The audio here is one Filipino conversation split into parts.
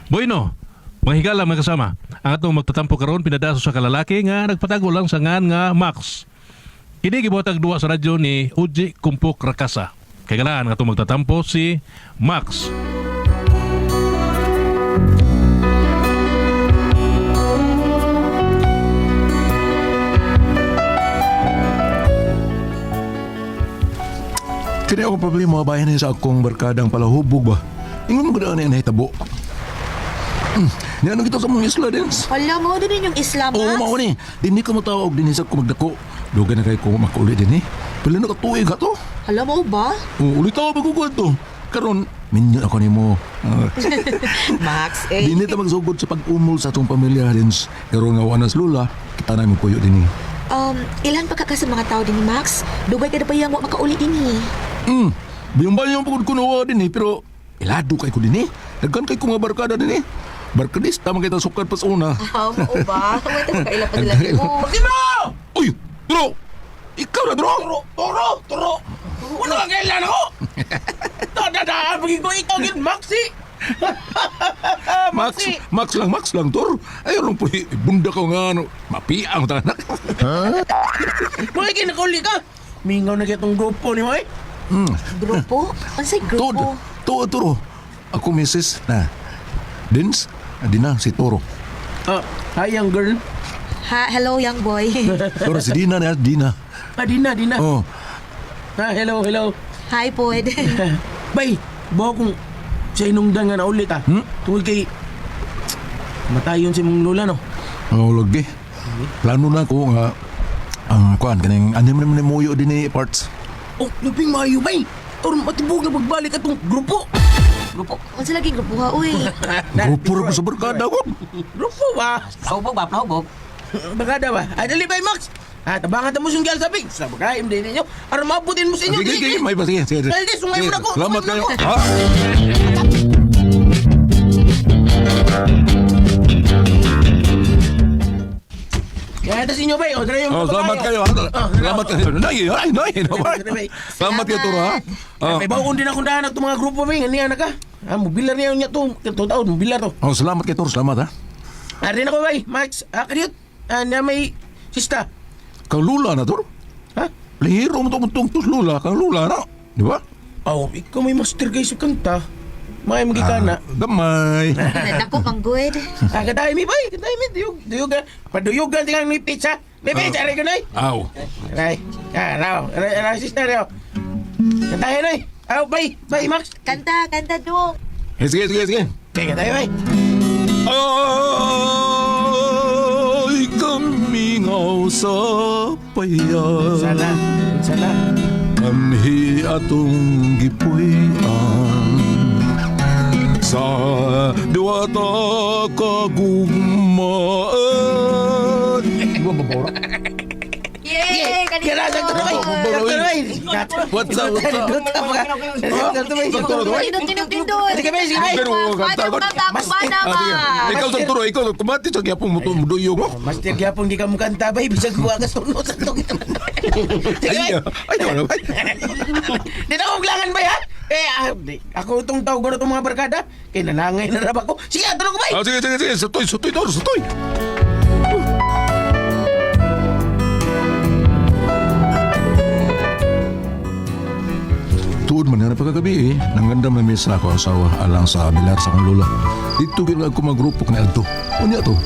Bueno, mga higala mga kasama, ang atong magtatampo karon pinadaso sa kalalaki nga nagpatago lang sa ngan nga Max. Kini gibuhatag duwa sa radyo ni Uji Kumpok Rakasa. Kay galaan nga atong magtatampo si Max. Kini ako problema bayan sa akong barkadang palahubog ba. Ingon mo daan na hitabo. Niya kita sa mga isla din. Hala, mo din yung Islam, Oo, Max? mao ni. Dini ko matawag din sa ko magdako. Dugan na kay ko makauli din Pila na katuig to. Hala, mo ba? Oo, ulit ako magugod to. Karon, minyo ako nimo. Max, Dini ta magsugod sa pag-umol sa atong pamilya din. Karon nga wanas lula, kita namin puyo din Ilan pa ka sa mga tao din ni Max? Dugay ka na pa yung makauli din eh. Bayang-bayang pagod ko nawa din pero ilado kay ko din Dagkan kay ko nga barkada din Barkadista man kita sukat pas una. Oo ba? May ito makaila pa nila mo. Sino? Uy, Dro! Ikaw na, Dro! Turo! Ano ang kailan ako? Tadadaan, maging ko ikaw gin, Maxi! Max lang, Tor. Ayaw lang po, bunda ko nga, mapiang tanak. Mga kinakuli ka! Mingaw na kitong grupo ni Moy. Grupo? Ano sa'y grupo? Toro. Ako, Mrs. na. Dins, Dina, si Toro. Hi, young girl. Hello, young boy. Toro, si Dina na, Dina. Dina. Oh, Hello. Hi, Pod. Bay, bawa kong sa inungdan nga na ulit Tungkol kay... Matayon si mong lula, no? lagi. Plano na ko nga, ang kuan, kaning anim naman ni Muyo din parts. Oh, luping mayo, bay! Or matibog na pagbalik atong grupo. Grupo? Ano sa lagi grupo ha, uy? Grupo rin ko sa barkada ko. Grupo ba? Pahubog. Bagada ba? Ay, dali bay, Max! Tabangan ta mo siyang gyal sabing. Sa bagaim din ninyo. Para mabutin mo sa inyo. Sige, may ba, sige. Dali, sungay mo na ko. Salamat kayo. Ha? Kaya ito sa inyo, bay. O, dali yung Salamat kayo. Salamat kayo. Nay. Salamat kayo, Toro, ha? May baon din akong daan itong mga grupo, bay. Ganiyan na ka. Mobilar niya niya ito. Itong taon, mobilar to. Salamat kayo, Toro. Salamat, ha? Arin ako, bay. Max, kaniyot. Na may sista. Kang lula na, Toro. Ha? Lihiro mo itong lula. Kang lula na. Di ba? Oh, ikaw may master kayo sa kanta. May magikana. Gamay. Naku, pang good. Katay mi, bay. Katay mi. Duyugan. Paduyugan tingnan may pizza. May pizza, rin ka na Aw. Aray. Raw. Aray, sister, raw. Kantahin na Aw, bay. Bay, Max. Kanta dong. Sige. Kaya tayo, bay. Ay, kamingaw sa payan. Sana. Anhi atong gipuy-an sa duwa ta kagumaan. Yay! Kira sa ito, bay. What's up? Tindot. Sige, bay. Sige, bay. Pero kanta ko. Ikaw sa turo, ikaw kumati sa gyapong muduyo mo. Master gyapon di ka mo kanta, bay. Bisag buwa ka suno sa itong ito. Sige, bay. Ay, wala ba? Di na akong langan, bay, ha? Ako itong tawag ko na itong mga barkada. Kinalangay na rap ako. Sige, tulog ko, bay. Sige. Sutoy, Toro, sutoy. Tuod man na pagkagabi nangganda may misa ako asawa alang sa milar sa akong lola. Dito gila ako magrupo ka ni Alto. Unya to.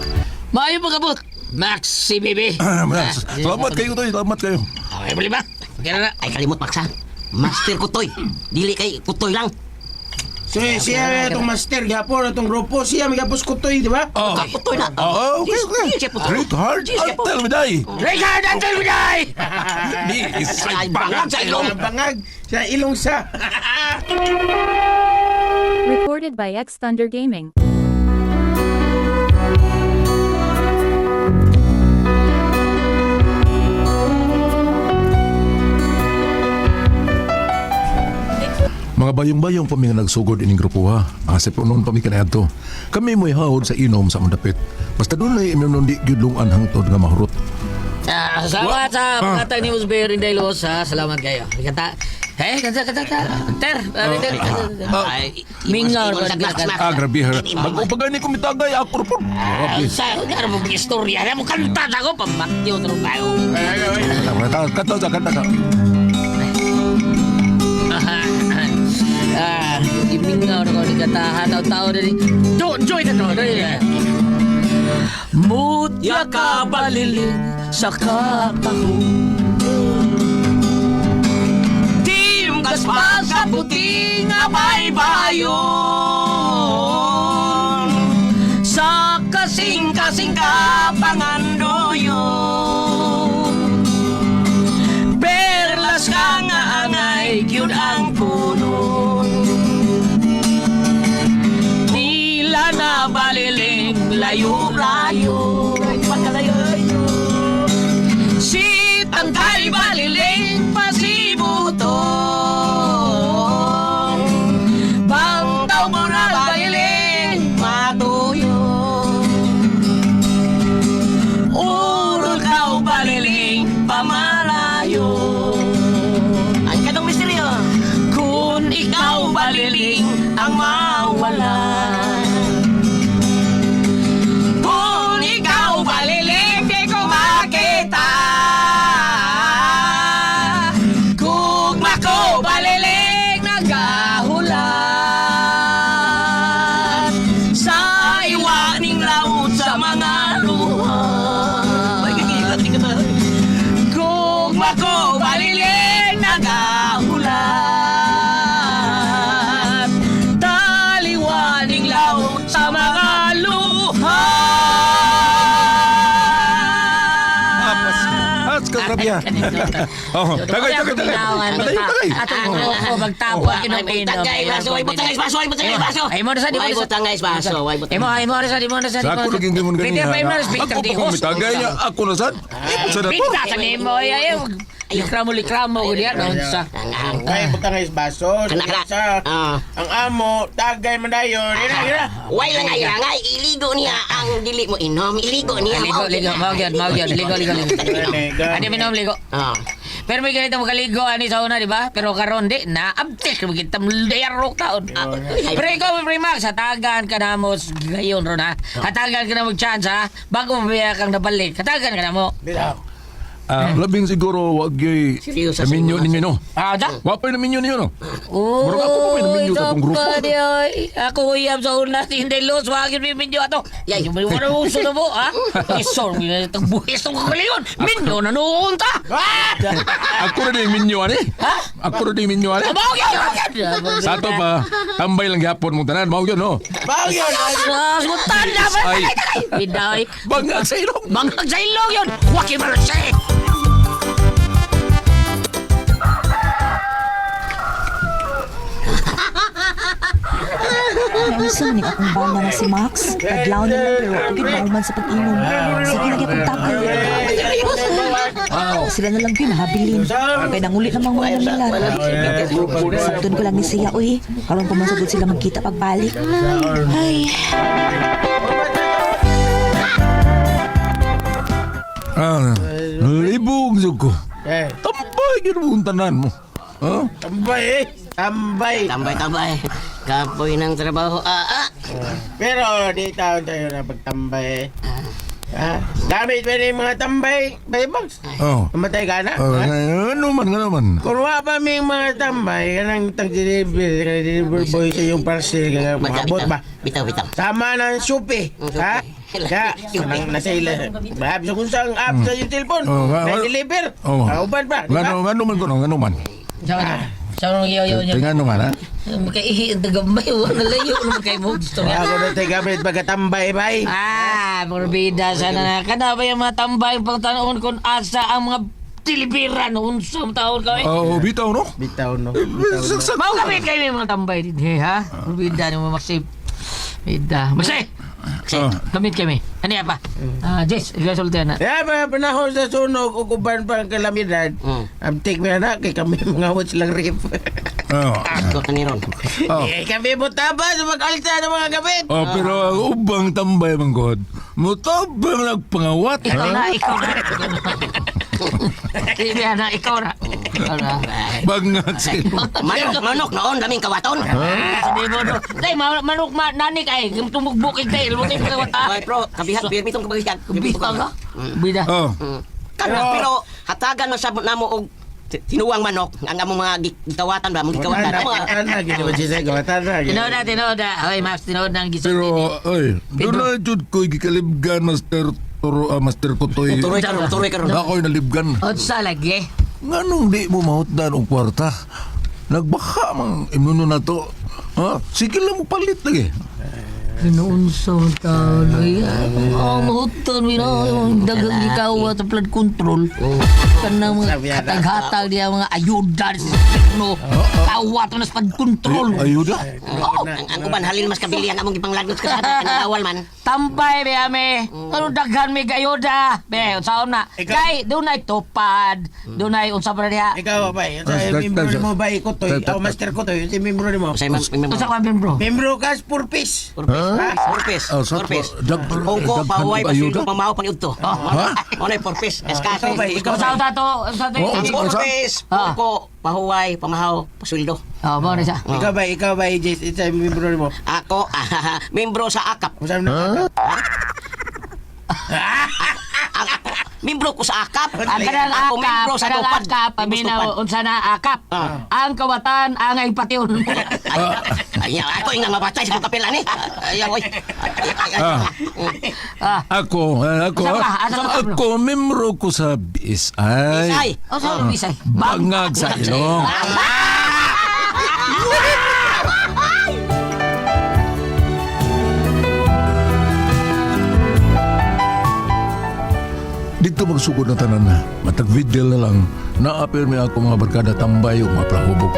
Maayo pagabot. Max, si Bibi. Salamat kayo to, salamat kayo. Okay, bali ba? Okay na. Ay, kalimot, Max, ha? Master Kutoy. Dili kay Kutoy lang. Siya itong master gyapon itong grupo. Siya may gapos kutoy, di ba? Kutoy na. Okay. Siya Kutoy. Great heart, until we die. Richard, until we die! Di Ay, bangag sa ilong. Bangag sa ilong sa... Recorded by X Thunder Gaming. Mga bayong-bayong pa mga nagsugod ining grupo ha. Asip po noon pa mi kanadto. Kami mo'y hawod sa inom sa mandapit. Basta doon ay imnon di gudlungan hangtod nga mahurot. Salamat sa pagkatag ni Usberin Dailos, ha? Salamat kayo. Kanta, Kanta. Ter. Ay, Mingaw imos ka Max ka. Max. Grabe ha. Magpagani ko mitagay ako po. Grabe. Sa ano mo istorya na mo kanta ako pamakyo tro tayo. Kata ka. Imingaw na ko ni katahan tao na ni. Joy na to. Mutya ka baliling sa katahong. Timgas pa sa puting baybayon. Sa kasing-kasing ka pangandoyon. Perlas ka nga angay yun ang puno. Tila na baliling layo-layo. Si Tangkay baliling pasibutong. Bangtaw mo na baliling matuyo. Urol kaw baliling pamalayo. Ang kanong misteryo. Kung ikaw baliling ang mawala. Kung ikaw baliling di ko makita. Kung ako baliling nagkahulat. Sa iwaning laut sa mga luha. Ay, gigilat ka na. Kung ako baliling nagkahulat. Taliwaning laut sa mga luha. Grabe ha. Oh, tagay. Atong ko magtapos Ay, tagay baso. Ay, butangay baso. Ay mo na sa di mo Ay, na sa. butangay baso. Ay, Ay mo na sa di mo na sa. Sa ako naging limon ganyan. Peter, mo na speaker Ako di pa kung host. mitagay niya. Ako na sad. Sa na to. Pinta sa nimo ay likramo gud na unsa. Ay, butang is baso. Sa ang amo, tagay man dayon. Ira. Way lang ay iligo niya ang dili mo inom. Iligo niya. Ligo, mau gyud. Ligo. Ani minom ligo. Ah. Pero may ganito magaligo ani sa una, di ba? Pero karon di na update mo kita layarok taon. Pero ikaw pre Max, hatagan ka na mo gayon ro na. Hatagan ka na mo chance ha. Bago mo biya kang nabalik. Hatagan ka na mo. Bitaw. Labing siguro wag yoy Seryoso, naminyo ninyo no. Da? Wapay naminyo ninyo no. Oh, Murag ako pa may naminyo sa atong grupo. Ako uyab sa una hindi los wagin mi minyo ato. Yay, mo na uso na mo ha. Isor mi tag buhis tong kaliyon. Minyo na noon ta. Ako na din minyo ani. Ha? Ako na din minyo ani. Mao gyud. Sa ato pa tambay lang gyapon mo tanan. Mao gyud no. Bagyon. Sutan na ba? Ay. Biday. Bangag sa ilong. Bangag sa ilong yun. Waki marasay. Nausa ni akong bala nga si Max. Adlaw na lang pero agad mauman sa pag-inom. Sige lagi akong takal. Sila na lang pinahabilin. Kaya nangulit namang mga namilan. Sabton ko lang ni siya, uy. Karon pumasagod sila magkita pagbalik. Ay. Libog ko. Eh, Tambay gyud mo tanan mo. Ha? tambay. Tambay. Kapoy ng trabaho. Pero di taon tayo na pagtambay. Damit pa rin mga tambay. Bay Max. Oh. Mamatay ka na. Ano man. Kung wala pa may mga tambay, kanang tag-deliver boy sa yung parcel, kaya makabot ba? Bitaw. Sama ng supi. Ha? Kaya, kanang nasa ila. Mahab sa kung saan app sa yung telepon. Na-deliver. Kauban pa, di ba? Ngano man ko no, ngano man. Sa yo. Tingano man ha. Makaihi ang tagamay. Wala layo naman kayo mo. Gusto nga. Ako na tayo gamit pagkatambay, bay. Morbida sana na. Kana ba yung mga tambay pang tanaon kung asa ang mga deliveran noon sa taon ka eh? Oh, bitaw no. Bitaw, no? Mau kapit kayo may mga tambay din. Hey, ha? Morbida naman maksib. Bida. Maksib! Kamit kami. Ano yan pa? Jess, ikaw sultan na. Kaya pa panahon sa sunog, ukuban pa ang kalamidad. Amtik mo na, kay kami mga watch lang rip. Ako kaniron. Kami mo taba sa mag-alta ng mga gamit. Pero ang ubang tambay man god. Mutabang nagpangawat. Ikaw na. Hindi na, ikaw na. Ikaw na. Bangag sila. Manok noon, daming kawaton. Sabi mo, no. Day, manok nanik ay. Tumugbukig tayo. Lutin ka wata. Ay, pro, kabihat, bitong kabagihan. Bita ka? Bida. Oh. Pero hatagan man sa namo og tinuwang manok ang among mga gitawatan ba, mong gikawatan ang mga Tinoda. Hoy, Max, tinoda ang gising. Pero, ay, doon na jud ko gikalibgan, Master Kutoy. turoy karon. Ako'y nalibgan. O, sa lagi. Nganong di mo mahutdan og kwarta? Nagbaka mang imuno na to. Ha? Sige lang mo palit lagi. Pinuunsa ang taon. Ay, mahutan mo yun. Dagang ikaw at flood control. Kana mga katag-hatag niya, mga ayuda. No, kawat na sa flood control. Ayuda? Oo, ang uban halin mas kabilihan among ipanglagot ka sa kanawal man. Tampay, be, ame. Ano daghan may gayoda. Be, unsaon na. Kay, doon ay tupad. Doon ay unsa pa niya. Ikaw ba? Membro ni mo ba Kutoy? O Master Kutoy, yung membro ni mo. Say man, Unsa ka, bro? Membro ka purpose. purpose. Oh, so, Purpose. daghan Ongko, pahuway, ayuda? pasildo, pamahaw, paniudto. Ha? Ano yung purpose? Escape. Ikaw ba? Ikaw Unsa ba? to? Unsa to? Oo. Ang purpose, Ah. ongko, pahuway, pamahaw, pasildo. Oh, mo na siya. Ikaw ba, Jace? Ito yung membro ni mo. Ako, membro sa akap. Masabi na. Membro ko sa akap. Ang kanang Ako membro akap, sa kanang tupad. akap, Membro sa paminaw, tupad. unsa na akap. Ang kawatan, ang ay patiyon. Ay, ako yung mabatay sa kapila ni. Ay, oy. Ako, Asa ka? Asa ka, bro? ako, membro ko sa BSI. Ay, O, sa bisay. Bangag sa ilong. Dito magsugod na tanan na. Matag video na lang. Naapil may ako mga barkada tambay o mga plahubog.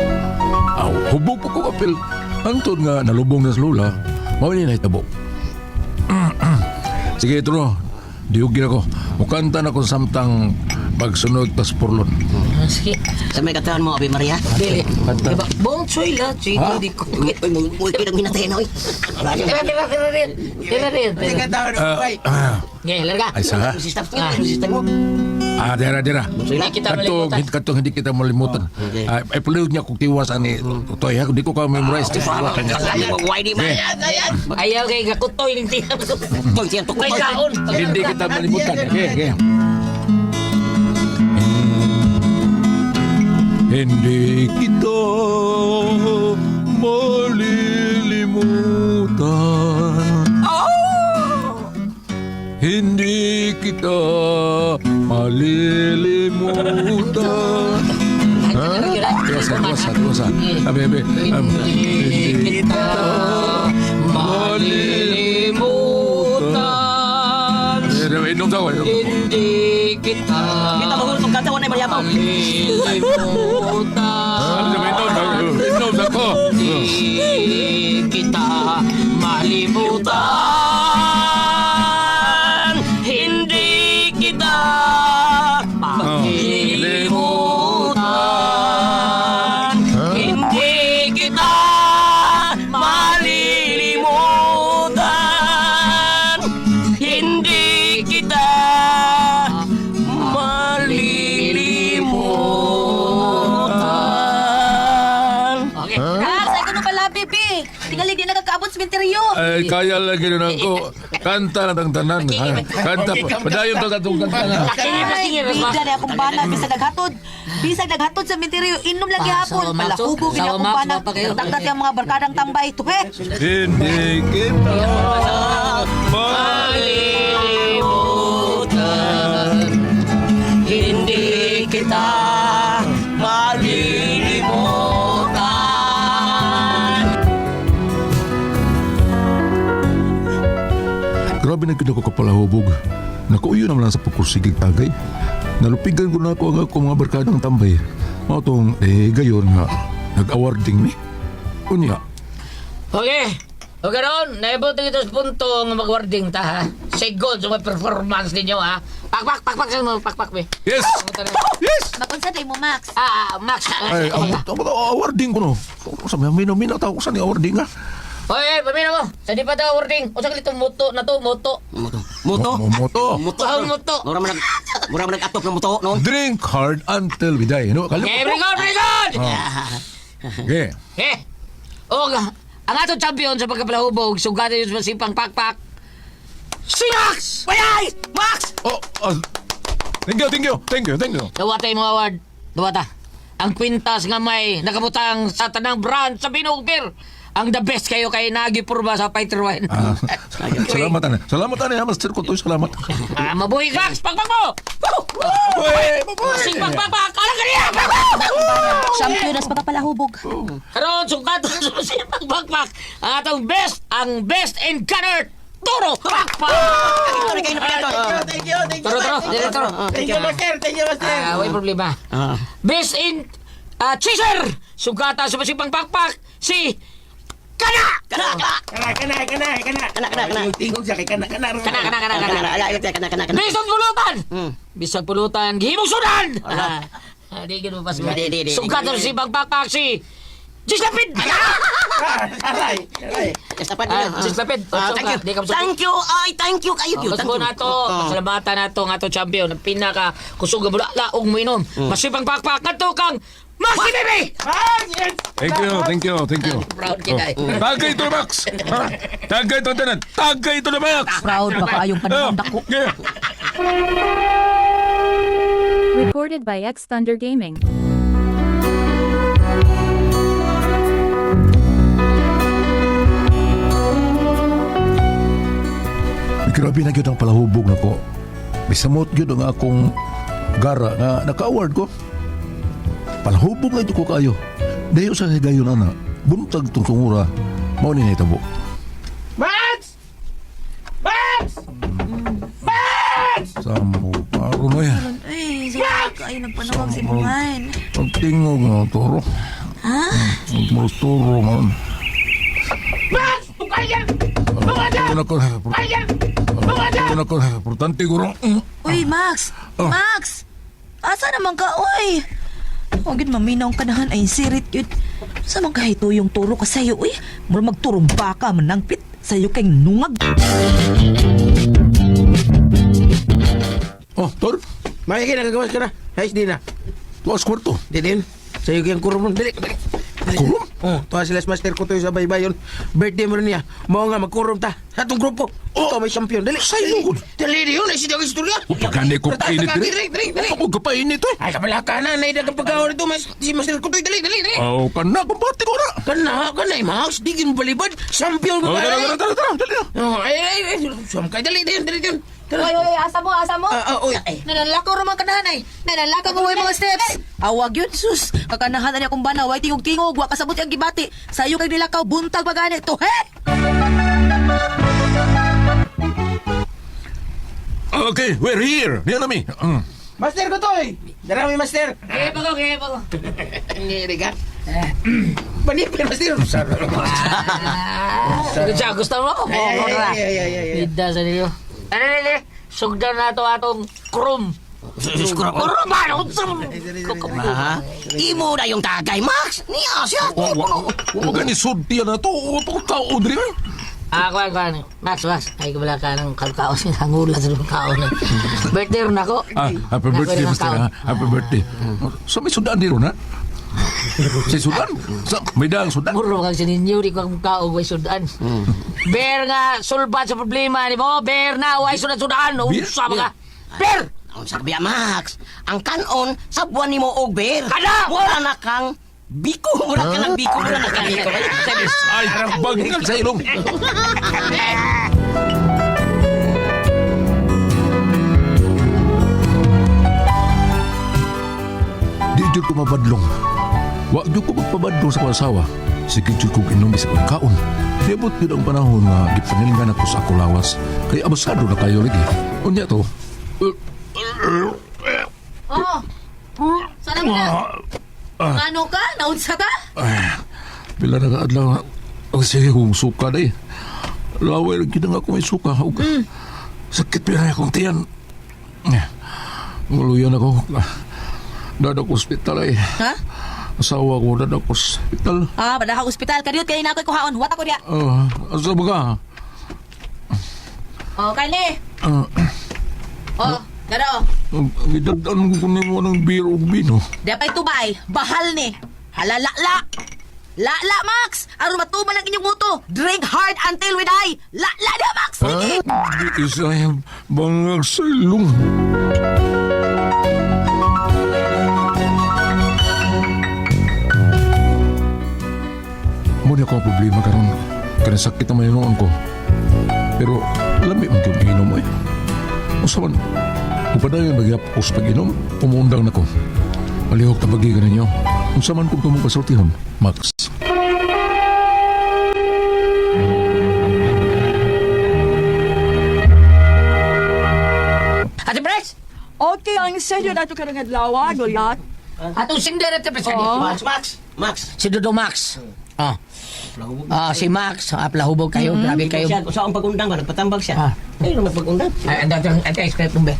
Aw, hubog po ko apil. Antod nga nalubong na sa lula. Mawali na itabo. Sige, ito no. Diugin ako. Mukanta na kung samtang pagsunod tas purlon. Sige. sa may katawan mo, Abi Maria. Dili. Diba? Bong choy la. Choy Ha? di ko. Uy, pinag minatay na, uy. Tira rin. Sige, tawag na bay. Ngayon, larga. Ay, sa? Sistem mo. Dera. Hindi kita malimutan. Katong hindi kita malimutan. Ay, pulihod niya kung tiwas ani Toy. Ha? Hindi ko ka memorize. Why di man? Ayaw kay gakutoy ng tiyan. Toy, tiyan, tukoy. May kaon. Hindi kita malimutan. Okay. Hindi kita malilimutan. Hindi kita malilimutan. Tuwasa. Abe. Hindi kita Malilimutan. Inom daw. Hindi kita Kita mahulog ng katawan ay Maria mo. malilimutan. Inom ako. Hindi kita malimutan. Hindi kita malilimutan. Hindi kita malilimutan. Hindi kita malilimutan. Okay. Sa'yo ko na pala, Bibi. Tingalig din nagkakaabot sa menteryo. Ay, kaya lagi rin ako. Kanta na ng tanan. Ha? Kanta pa. Padayon to katong kanta na. Ay, bigla na akong bana. Bisag naghatod sa menteryo. Inom lagi hapon. Max, Palahubog sawa, akong Max, bana. ba pa kayo? Takdat yung mga barkadang tambay. Tuhe. Hindi kita Malilimutan. Hindi kita malilimutan. Grabe na ko kapalahubog. Nakuuyo naman lang sa pukursigig tagay. Nalupigan ko na ako ang ako mga barkadang tambay. Mga itong gayon nga nag-awarding ni. Unya. Okay. O ganon, naibot dito sa punto ng mag-warding ta ha. Sigod sa mga performance ninyo ha. Pakpak be. Yes! Yes! Makunsa tayo mo, Max. Max. Ay, awarding ko no. Sabi, mina-tao ko sa ni awarding ha. Oy, pamina mo. Sa di pa daw wording. O sa itong moto na to, moto. Moto. Moto. Moto. Ang moto. Mura man nag-atop ng moto noon. Drink hard until we die. No? Okay, very good, very good. Okay. Eh. O, ang atong champion sa pagkapalahubog, sugatan yun sa sipang pakpak. Si Max! Bayay! Max! Oh, thank you. Dawata yung mga award. Dawata. Ang kwintas nga may nakabutang sa tanang brand sa Binog Beer. Ang the best kayo kay nagipurba sa fighter wine. Salamat ana, Master Kutoy, salamat. Mabuhay Max! Pakpak mo! Sing pakpak! Alang ka niya! Champion na sa pagkapalahubog. Karon, sugatan sa sipang pakpak. Ang atong ang best in gunner. Toro! Pakpak! Thank you. Toro. Thank you, master. Way problema. Best in chaser! Sugatan sa sipang pakpak. Si Kana! Kana. Tingog siya kay kana. Kana. Bisag pulutan! Bisag pulutan. Gihimong sudan! Di gano'n pa siya. Di. Sugatan sa sipang pakpak si Jislapid! Aray. Dapat niyo. Jislapid! Thank you kayo. Gusto na to, pasalamatan na to nga to champion, ang pinaka kusog nga laong mo inom. Masipang pakpak nga to kang Maxi Bebe! Thank you. Proud kita eh. Tagay ito na Max. Tagay ito tanan. Tagay ito na Max. Proud pa kaayong panahon dako. Recorded by X Thunder Gaming. Grabe na gyud ang palahubog na ko. Bisamot gyud ang akong gara nga naka-award ko. Palahubog na ito ko kayo. Dayo sa higayon ana. Buntag tong sungura. Mao ni nahitabo. Max! Samo paro na yan. Ay, kayo nagpanawag si Bungan. Pagtingog na toro. Ha? Mas toro man. Max! Tukayan! Importante guro. Uy, Max! Max! Asa naman ka, uy? Huwag yun maminaw kanahan ay sirit yun. Sa mga kahito yung turo ka sa'yo, uy. Mura magturong baka manangpit sa'yo kay nungag. Oh, Tor. Makikita nagagawas ka na. Ayos din na. Tuwas kwarto. Di din. Sa'yo kayang kurong. Dali. Kurom? Tuwa sila master ko to sa baybayon. Birthday mo rin niya. Mao nga magkurom ta. Sa atong grupo. Ito may champion. Dali. Sa'yo. Dali yun. Ay siya ang istorya. Pagkani ko painit Dali. Ako kapainit eh. Ay, kapala ka na. Naidag ang pagkakaw nito. Si master ko to. Dali. Oh, kana kumpati ko na. Kana, Max. Digin mo balibad. Champion mo Oh, ba? dali. Ay. Siyam kay. Dali. Uy, asa mo? Uy. Nanalakaw naman kanahan ay. Nanalakaw mo mga steps. Awag yun, sus. Kakanahan na akong banaw. Ay tingog-tingog. Wa kasabot ang gibati. Sa'yo kay nilakaw. Buntag bagani. To, he? Okay, we're here. Yan nami. Master ko to eh. Darami, master. Kaya pa ko. Hindi ka. Panipin, master. Gusto mo? Ay. Bida sa niyo. Dali. Sugdan na to atong krum. Krum ba? Imo na yung tagay, Max. Niya siya. Huwag ka ni Sudi na to. Ito ka Audrey. Kuan. Max. Ay, kabala ka ng kalkaon. Hangula sa kalkaon. Birthday rin ako. Happy birthday, Master. Happy birthday. So may Sudan din ron, ha? Si Sudan? May daang Sudan? Muro kang sininyo, di ko ang kaog, way sudan. Bear nga, sulbat sa problema, di mo? Bear na, way sudan. Usama ka. Bear! Ang sabi, Max, ang kanon sa buwan ni mo og beer. Kada! Wala na kang biko. Wala ka ng biko. Wala na kang biko. Ay, bagal sa ilong. Di jud ko mabadlong. Wa jud ko magpabadlong sa kong asawa. Sige jud kong inom sa kong kaon. Diabot yun ang panahon nga gipanilngan ako sa ako lawas. Kaya abasado na kayo lagi. Unya to. Sana mo na? Ano ka? Naunsa ka? Pila na kaadlaw nga. Ang sige kong suka na eh. Laway lang kinang ako may suka. Sakit pila na akong tiyan. Nguluyan ako. Dadak ospital eh. Ha? asawa ko na ako sa hospital. Pada ka ospital kadiyot kay na ako'y kuhaon. Wata ko diya. Asa ba ka? Kani. Dado. Gidagdan ko nimo ng beer o bino. Dapay tubay, bahal ni. Halalala. La, Max! Aron matuman ang inyong muto. Drink hard until we die. La na, Max! Sige! Di isayang bangag sa ilong. Muna ko ang problema karon. Kaya sakit ang mayroon ko. Pero lami man yung inom eh. Usaman, upadayon magyapos pag-inom, umundang na ko. Malihok na bagi ka ninyo. Usaman kung tumong pasultihon, Max. Ate Pres! Okay, ang sedyo na ito ka ng adlaw, Goliath. Atong singder Ate Pres. Max. Si Dodo Max. Si Max, plahubog kayo, grabe kayo. Siya, sa ang pag-undang ba, nagpatambag siya. Ayun ang magpag-undang. Ay, ang script ng be.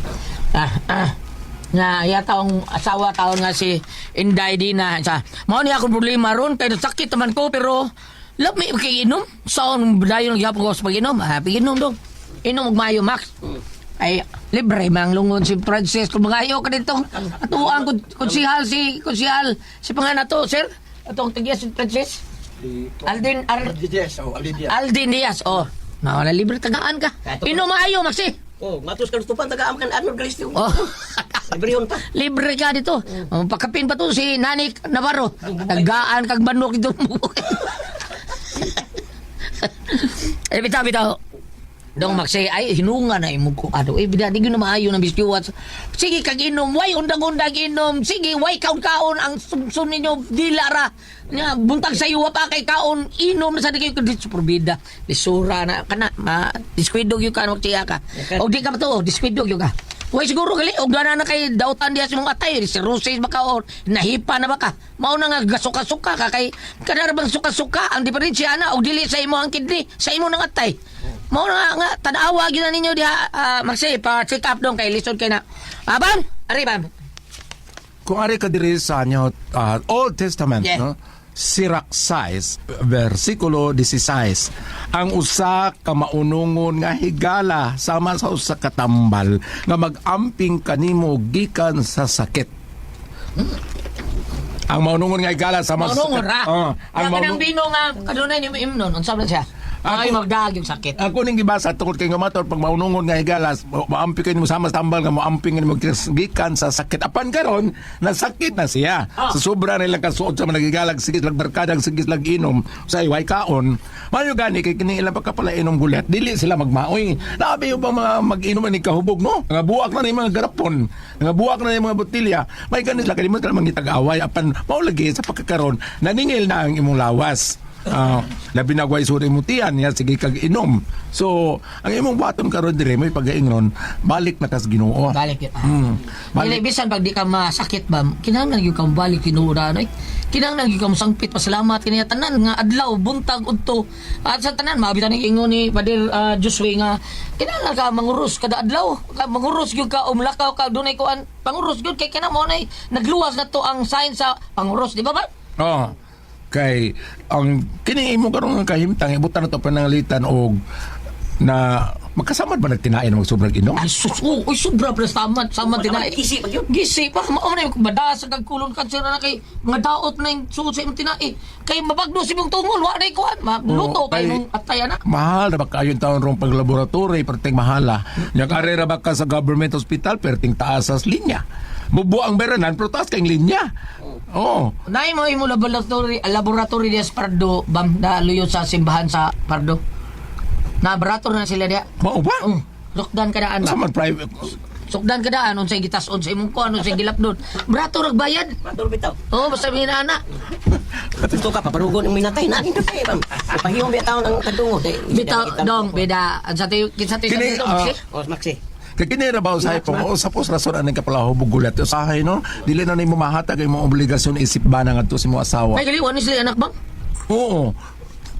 Na yata ang asawa taon nga si Inday di na sa mao ni akong problema ron kay sakit naman ko pero lami kay inom saon dayon gyapon ko sa pag-inom pag-inom dong inom og mayo Max ay libre mang lungon si Francis kung mangayo ka dito atuang konsihal si pangalan to sir atong tigyas si Francis Aldin Diaz nawala libre tagaan ka inom maayo Maxi. Matos ka gusto pa, taga-am ka Arnold Galisteo. Librehon pa. Libre ka dito. Pakapin pa to si Nani Navarro. Tagaan kag manok dito. Bitaw. Dong Maxi, ay hinunga na imong ko. Bida, di na maayo ng biskiwat. Sige, kag inom. Way, undang-undang inom. Sige, way, kaon-kaon. Ang sumsun ninyo, dilara. Buntag sa iwa pa kay kaon. Inom na sa di kayo kadit. Superbida. Lisura na. Kana, diskwidog yung ka. Magtiya ka. O di ka pa to, diskwidog yung ka. Way, siguro gali. O gana na kay dautan diya si mong atay. Si Roses baka o nahipa na baka. Mao na nga gasuka-suka ka kay kadarabang suka-suka. Ang diferensya na. O dili sa imo ang kidney. Sa imo ng atay. Mao nga tanawa gyud ninyo diha Maxi pa check up dong kay lisod kay na. Bam, ari bam. Kung ari ka diri sa inyo Old Testament, Yeah. no? Sirach 6, versikulo 16. Ang usa ka maunungon nga higala sama sa usa ka tambal nga mag-amping kanimo gikan sa sakit. Ang maunungon nga higala sama sa Maunungon ra. ang Ang kanang bino nga kanunay ni imnon unsa man siya? Ay magdag yung sakit. Ako ning gibasa tungod kay nga mator pag maunungon nga higalas maampi kay mo sama sa tambal nga maamping ni gikan sa sakit apan karon nasakit na siya sa sobra nila kasuot sa managigalag sige lag barkadang sige lag inom sa iway kaon mayo gani kay kini ilang pagkapala inom gulat dili sila magmaoy labi yung mga mag-inom ni kahubog no nga buak na ni mga garapon nga buak na ni mga botilya may gani sila kay mo talaga mangitag-away apan mao lagi sa pagkakaron naningil na ang imong lawas. Labi na guay suri mutian ya sige kag inom. So ang imong baton karon dire may pagaingron balik na kas Ginoo. Balik yun. Balik. Dili bisan pag di ka masakit ba, kinahanglan gyud ka balik Ginoo danay. Kinahanglan gyud ka sangpit pasalamat kaniya tanan nga adlaw buntag udto. At sa tanan mabitan ni ingon ni Pader Josue nga kinahanglan ka manguros kada adlaw. Manguros gyud ka umlakaw ka dunay kuan. Panguros gyud kay kana mo nay nagluwas na to ang sign sa panguros, di ba ba? Kay ang kini imo karon nga kahimtang ibutan na to panangalitan og na magkasamad ba nagtinain ng sobrang inom? Ay sus, oy sobra pala samad tinay. Gisi pa yun. Gisi pa mao na madasa kag kulon kanser na kay mga daot na yung suot sa imong tinai. Kay mabagdo si mong tungol wa na kuan, magluto kay mong atay ana. Mahal na ba kayo taon rong paglaboratory perting mahala. Nya karera ba ka sa government hospital perting taas as linya. Bubuang beranan pero taas kayong linya. Nay mo imo laboratory diya sa Pardo, bam na luyo sa simbahan sa Pardo. Na laboratory na sila diya. Mao ba? Sukdan kadaan ba? Sa man private. Sukdan kadaan unsay gitas-on sa imong kuan unsay gilapdon. Brato ragbayad. Matul bitaw. Basta minana. Ito ka, paparugon ang minatay. Nanin na kayo, bang. Pahiyong biya taon ang kadungo. Bitaw dong beda sa tayo kinsa tayo Kini, O, Maxi. Kaya kinirabaw sa ipong, sa pos rason anong kapalahubog gulat. Usahay, no? Dili na mo mahatag yung mga obligasyon isip ba na nga to si mo asawa. Ay gali wani sila anak bang? Oo.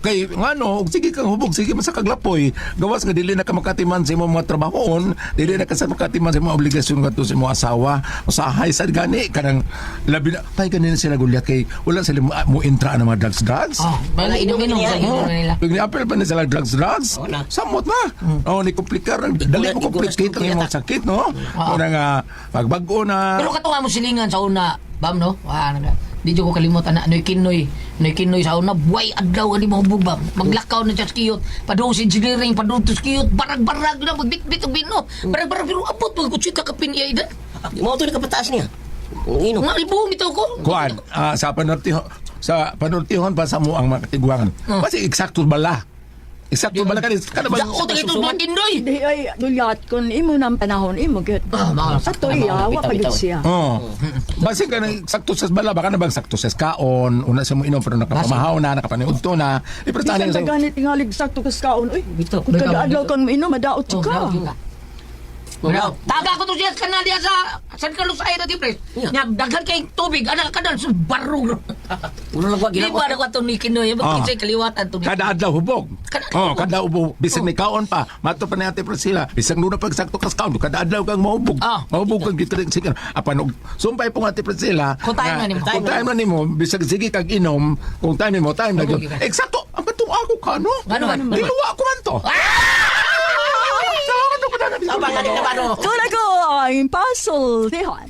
Kay ngano, sige kang hubog, sige man sa kaglapoy. Gawas nga dili na ka makatiman sa imong mga trabahoon, dili na ka sa makatiman sa imong obligasyon ngadto sa imong asawa. Usahay sad gani kanang labi na pay ganin sila gulya kay wala sila mo intra na mga drugs. Oh, mga inom-inom sa gino nila. Pag ni-apel pa na sila drugs. Wala. Samot na. Ni komplikar. Dali mo komplikate ang imong sakit, no? Kung nga, pagbago na... Pero katunga mo silingan sa una, bam no? Di ko kalimutan na Noy Kinoy sa una, buhay adlaw ani mo hubog bam. Maglakaw na siya sa kiyot, padung sa engineering, padung sa kiyot, barag-barag na magbit-bit og bino. Barag-barag pero abot mo kutsita ka piniya ida. Mo to ni kapataas niya. Ino. Nga ibuhong bitaw ko. Kuan, sa panurtihon pa sa mo ang makatigwangan. Kasi eksakto bala. Eksakto bala kada ba? Dako tayo ito mga Kinoy. Di ay dulyat kun imo nang panahon imo gyud. Ato iya wa pagid siya. Basi ka na sakto sa bala baka na bang sakto sa kaon, una sa mo inom pero nakapamahaw na, nakapaniudto na. Iprestahan Bisan sa ganit tingalig sakto ka sa kaon. Uy, Bito. kung kada adlaw kang ino madaot ka. Taga ko to siya kanal diya sa San Carlos Aira di pres. Nya daghan kay tubig ana kadal sa barong. Ulo lang wag Di ba na ko to ni Kinoy bakit say kaliwatan to. kada adlaw hubog. Kada- Kada ubog. Bisag may kaon pa. Mato pa natin pa sila. Bisag nuna pag sakto kas kaon. Kada adlaw kang mahubog. Mahubog kang gitring sigar. Apan sumpay po nga pa sila. Kung time na nimo. Kung time na nimo. Bisag sige kag inom. Kung time nimo, time na. Mahubog ka. Eksakto. Ang katong ako ka, no? Ano man? Diluwa ko man to. Sabang na din naman, oh. Tula ko ang puzzle. Tihon.